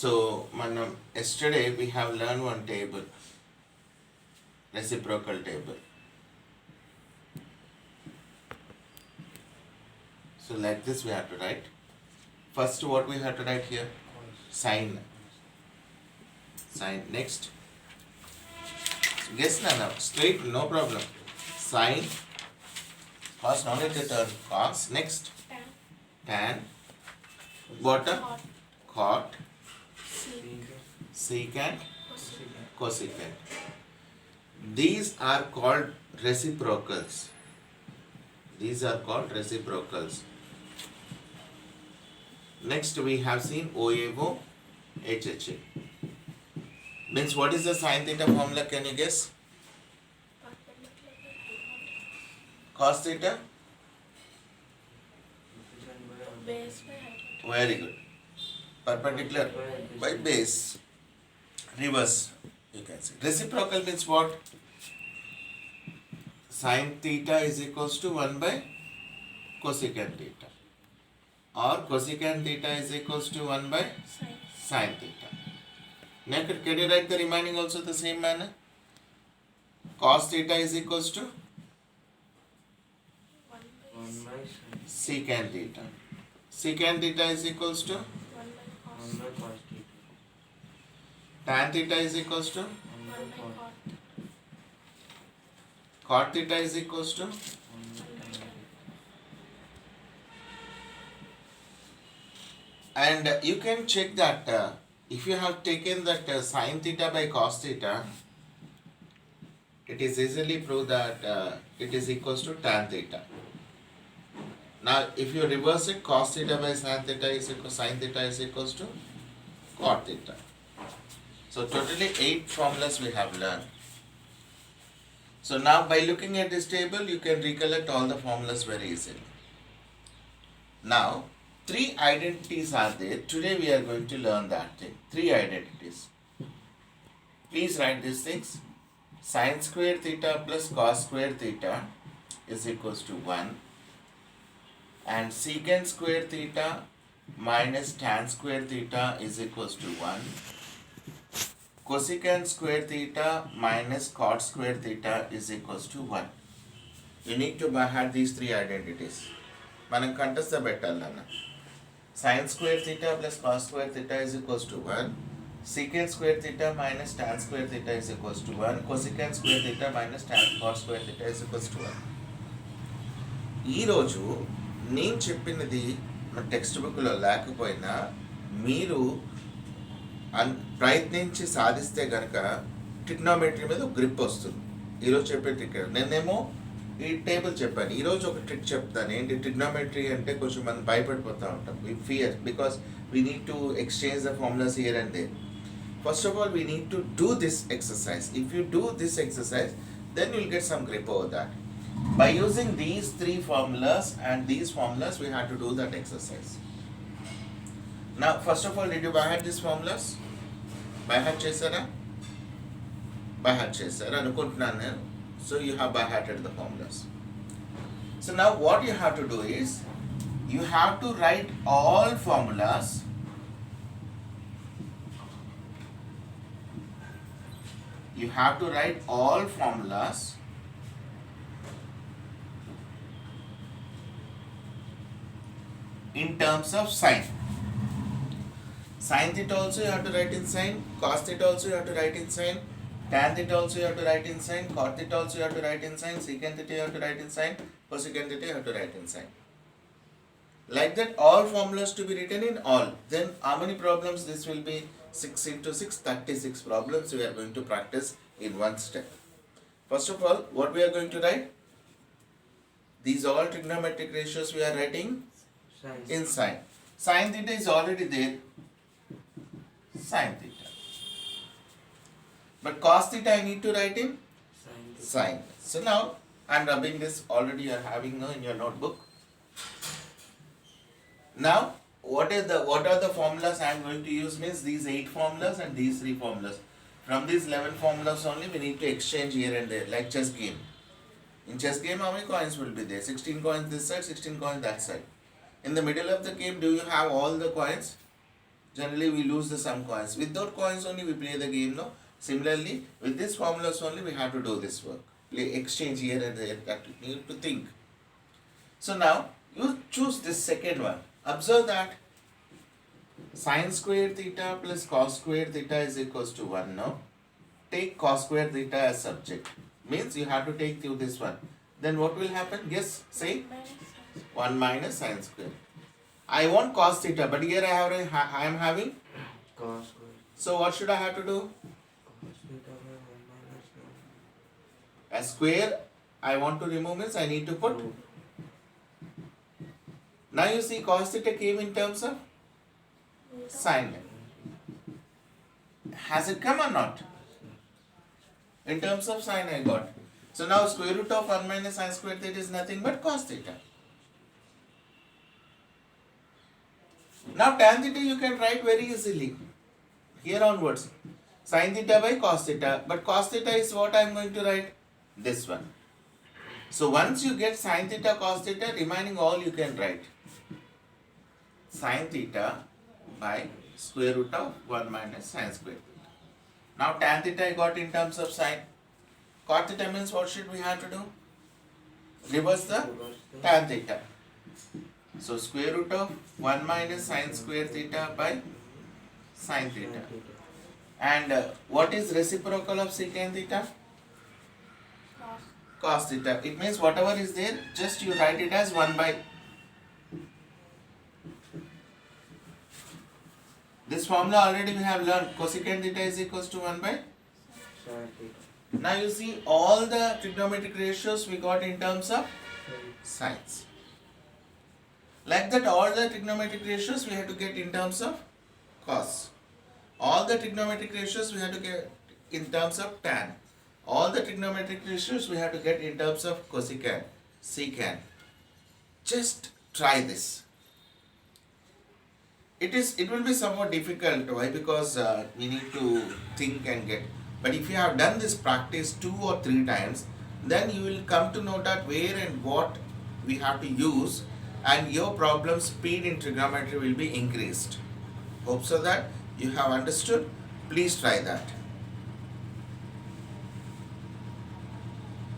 So manam yesterday we have learned one table, reciprocal table. So like this we have to write. First what we have to write here? Sign. Next. Guess now, straight, no problem. Sine. Cos, no need to turn. Cos. Next. Tan. Bottom. Cot. Secant. Cosecant. These are called reciprocals. Next we have seen OAO, HHA. Means what is the sin theta formula, can you guess? Cos theta? Base by height. Very good. Perpendicular by base. Reverse, you can say. Reciprocal means what? Sin theta is equals to 1 by cosecant theta. Or cosecant theta is equals to 1 by sin theta. Now can you write the remaining also the same manner? Cos theta is equals to 1 by secant theta. Secant theta is equals to 1 by cos. tan theta is equals to 1 by cot. cot theta is equals to 1 by tan. and you can check that if you have taken that sin theta by cos theta, it is easily proved that it is equals to tan theta. Now if you reverse it, cos theta by sin theta is equals to cot theta. So totally 8 formulas we have learned. So now by looking at this table, you can recollect all the formulas very easily. Now 3 identities are there. Today we are going to learn that thing. 3 identities. Please write these things. Sin square theta plus cos square theta is equals to 1. And secant square theta minus tan square theta is equals to 1. Cosecant square theta minus cot square theta is equals to 1. You need to have these 3 identities. Manam contest bettalana. Sin square theta plus cos square theta is equals to 1. Secant square theta minus tan square theta is equals to 1. Cosecant square theta minus tan cos square theta is equals to 1. ఈ రోజు నేను చెప్పినది మన text బుక్లో లేకపోయినా మీరు ప్రయత్నించి సాధిస్తే కనుక ట్రిగ్నోమెట్రీ మీద ఒక గ్రిప్ వస్తుంది. ఈరోజు చెప్పే ట్రిక్ నేనేమో ఈ టేబుల్ చెప్పాను. ఈరోజు ఒక ట్రిక్ చెప్తాను. ఏంటి ట్రిగ్నోమెట్రీ అంటే కొంచెం మనం భయపడిపోతూ ఉంటాం. We fear because we need to exchange the formulas here and there. First of all we need to do this exercise. If you do this exercise then will get some grip over that. By using these 3 formulas and these formulas, we have to do that exercise. Now, first of all, did you by heart these formulas? By heart chesara? By heart chesara anukuntunnanu nenu. So you have by hearted the formulas. So now what you have to do is, you have to write all formulas. You have to write all formulas in terms of sign. Sin theta also you have to write in sign, cos theta also you have to write in sign, tan theta also you have to write in sign, cot theta also you have to write in sign, secant theta you have to write in sign, cosecant theta you have to write in sign. Like that, all formulas to be written in all. Then how many problems this will be? 6 into 6, 36 problems we are going to practice in one step. First of all, what we are going to write? These all trigonometric ratios we are writing in sin. Sin theta is already there. Sin theta. But cos theta I need to write in sin. So now I am rubbing this, already you are having in your notebook. Now what are the formulas I am going to use means these 8 formulas and these 3 formulas. From these 11 formulas only we need to exchange here and there, like chess game. In chess game how many coins will be there? 16 coins this side, 16 coins that side. In the middle of the game, do you have all the coins? generally we lose the some coins. Without coins only we play the game, no? Similarly, with this formulas only we have to do this work. Play exchange here and there, that you need to think. So now, you choose this second one. Observe that sin square theta plus cos square theta is equals to 1, no? Take cos square theta as subject. Means you have to take to this one. Then what will happen? Guess, say 1 minus sin square. I want cos theta, but here I am having. Cos square. So what should I have to do? Cos theta by 1 minus 1. A square I want to remove means I need to put. Root. Now you see cos theta came in terms of sin. Has it come or not? In terms of sin I got. So now square root of 1 minus sin square theta is nothing but cos theta. Now tan theta you can write very easily. Here onwards. Sin theta by cos theta. But cos theta is what I am going to write? This one. So once you get sin theta cos theta, remaining all you can write. Sin theta by square root of 1 minus sin square theta. Now tan theta I got in terms of sin. Cot theta means what should we have to do? Reverse the tan theta. So square root of 1 minus sin square theta by sin theta. And what is reciprocal of secant theta? Cos theta. It means whatever is there, just you write it as 1 by. This formula already we have learned. Cosecant theta is equals to 1 by. Sin theta. Now you see all the trigonometric ratios we got in terms of sines. Like that, all the trigonometric ratios we have to get in terms of cos. All the trigonometric ratios we have to get in terms of tan. All the trigonometric ratios we have to get in terms of cosecant, secant. Just try this. It will be somewhat difficult. Why? Because we need to think and get. But if you have done this practice 2 or 3 times, then you will come to know that where and what we have to use, and your problem speed in trigonometry will be increased. Hope so that you have understood. Please try that.